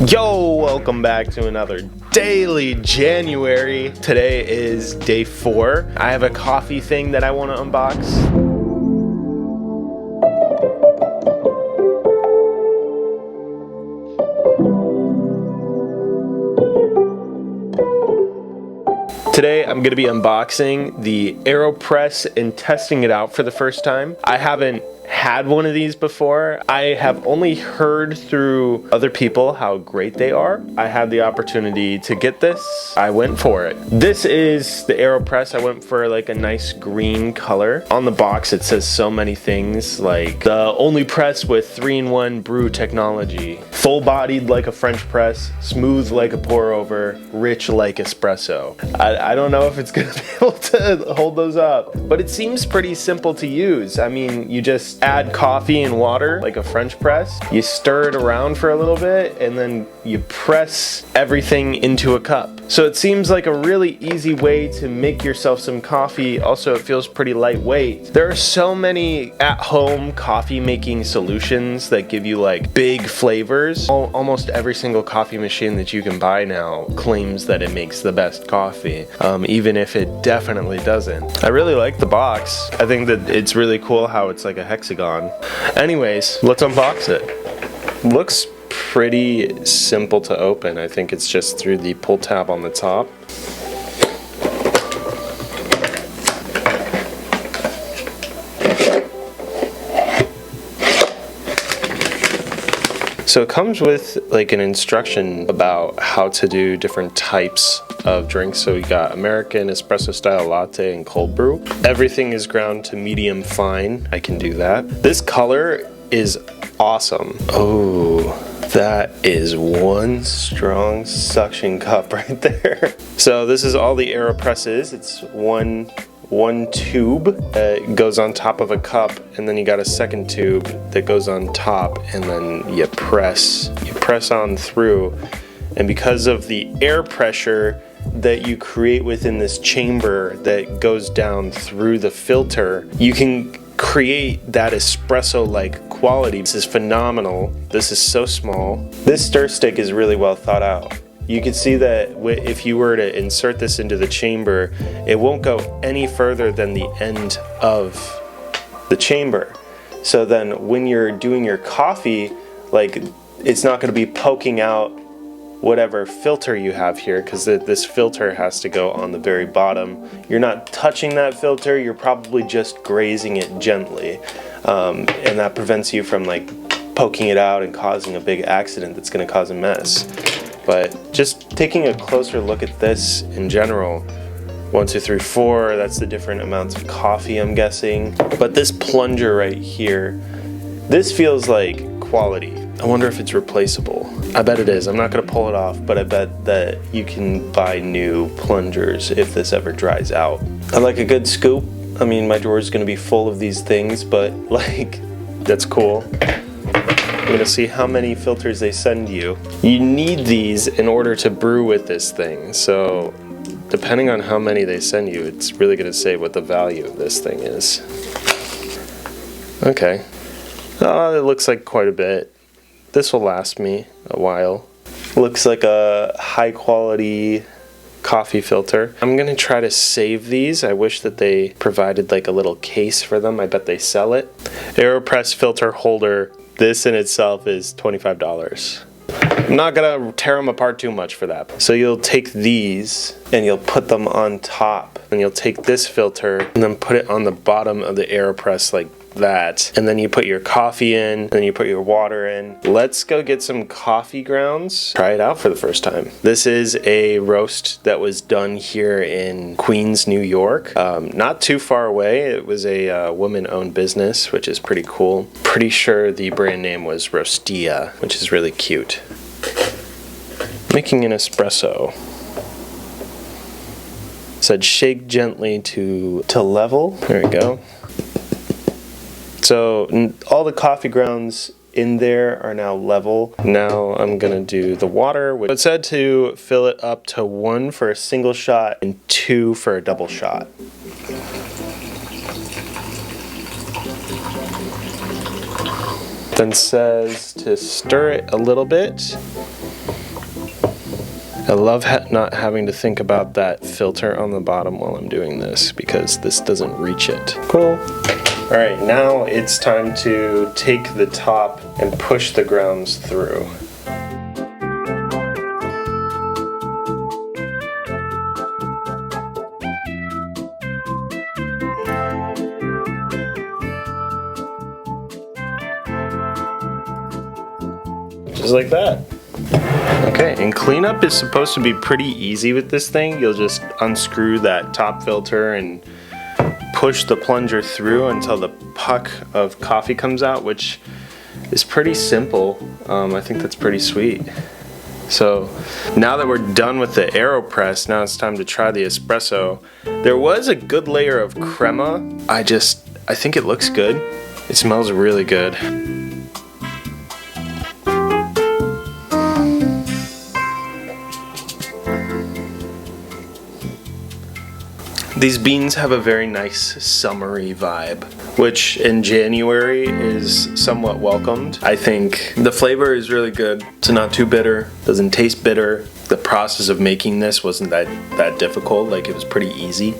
Yo, welcome back to another daily January. Today is day 4. I have a coffee thing that I want to unbox. Today I'm going to be unboxing the AeroPress and testing it out for the first time. I haven't had one of these before. I have only heard through other people how great they are. I had the opportunity to get this. I went for it. This is the AeroPress. I went for like a nice green color. On the box it says so many things like the only press with 3-in-1 brew technology. Full-bodied like a French press, smooth like a pour over, rich like espresso. I don't know if it's gonna be able to hold those up, but it seems pretty simple to use. I mean, you just add coffee and water like a French press. You stir it around for a little bit and then you press everything into a cup. So it seems like a really easy way to make yourself some coffee. Also, it feels pretty lightweight. There are so many at-home coffee making solutions that give you like big flavors. Almost every single coffee machine that you can buy now claims that it makes the best coffee, even if it definitely doesn't. I really like the box. I think that it's really cool how it's like a hexagon. Anyways, let's unbox it. Looks pretty simple to open. I think it's just through the pull tab on the top. So it comes with like an instruction about how to do different types of drinks. So you got American, espresso style latte, and cold brew. Everything is ground to medium fine. I can do that. This color is awesome. Oh, that is one strong suction cup right there. So this is all the AeroPress is. It's one tube that goes on top of a cup, and then you got a second tube that goes on top, and then you press on through. And because of the air pressure that you create within this chamber that goes down through the filter, you can create that espresso-like quality. This is phenomenal. This is so small. This stir stick is really well thought out. You can see that if you were to insert this into the chamber, it won't go any further than the end of the chamber. So then when you're doing your coffee, like, it's not going to be poking out whatever filter you have here, because this filter has to go on the very bottom. You're not touching that filter, you're probably just grazing it gently, and that prevents you from like poking it out and causing a big accident that's going to cause a mess. But just taking a closer look at this in general, 1, 2, 3, 4, that's the different amounts of coffee I'm guessing. But this plunger right here, this feels like quality. I wonder if it's replaceable. I bet it is. I'm not gonna pull it off, but I bet that you can buy new plungers if this ever dries out. I like a good scoop. I mean, my drawer is gonna be full of these things, but like, that's cool. I'm gonna see how many filters they send you. You need these in order to brew with this thing, so depending on how many they send you, it's really gonna say what the value of this thing is. Okay. Oh, it looks like quite a bit. This will last me a while. Looks like a high quality coffee filter. I'm gonna try to save these. I wish that they provided like a little case for them. I bet they sell it. AeroPress filter holder. This in itself is $25. I'm not gonna tear them apart too much for that. So you'll take these and you'll put them on top, and you'll take this filter and then put it on the bottom of the AeroPress like that, and then you put your coffee in, then you put your water in. Let's go get some coffee grounds, try it out for the first time. This is a roast that was done here in Queens, New York, not too far away. It was a woman-owned business, which is pretty cool. Pretty sure the brand name was Roastia, which is really cute. Making an espresso. Said shake gently to level. There we go. So all the coffee grounds in there are now level. Now I'm gonna do the water. It said to fill it up to 1 for a single shot and 2 for a double shot. Then says to stir it a little bit I love not having to think about that filter on the bottom while I'm doing this, because this doesn't reach it. Cool. All right, now it's time to take the top and push the grounds through. Just like that. Okay, and cleanup is supposed to be pretty easy with this thing. You'll just unscrew that top filter and push the plunger through until the puck of coffee comes out, which is pretty simple. I think that's pretty sweet. So now that we're done with the AeroPress, now it's time to try the espresso. There was a good layer of crema. I think it looks good. It smells really good. These beans have a very nice summery vibe, which in January is somewhat welcomed. I think the flavor is really good. It's not too bitter, doesn't taste bitter. The process of making this wasn't that difficult, like it was pretty easy.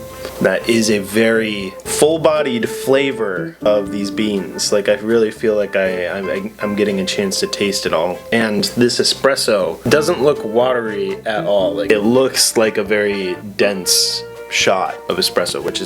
That is a very full-bodied flavor of these beans. Like I really feel like I'm getting a chance to taste it all. And this espresso doesn't look watery at all. Like it looks like a very dense shot of espresso, which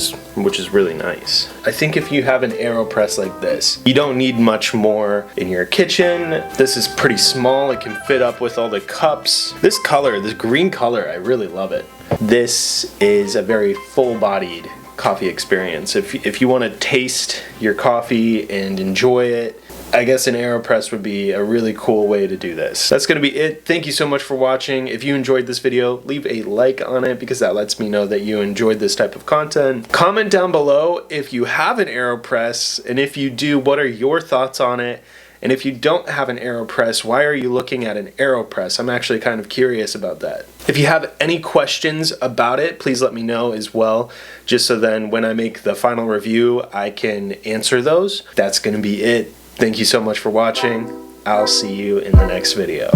is really nice. I think if you have an AeroPress like this, you don't need much more in your kitchen. This is pretty small. It can fit up with all the cups. This color, this green color, I really love it. This is a very full-bodied coffee experience. If you want to taste your coffee and enjoy it, I guess an AeroPress would be a really cool way to do this. That's going to be it. Thank you so much for watching. If you enjoyed this video, leave a like on it because that lets me know that you enjoyed this type of content. Comment down below if you have an AeroPress, and if you do, what are your thoughts on it? And if you don't have an AeroPress, why are you looking at an AeroPress? I'm actually kind of curious about that. If you have any questions about it, please let me know as well, just so then when I make the final review, I can answer those. That's going to be it. Thank you so much for watching. I'll see you in the next video.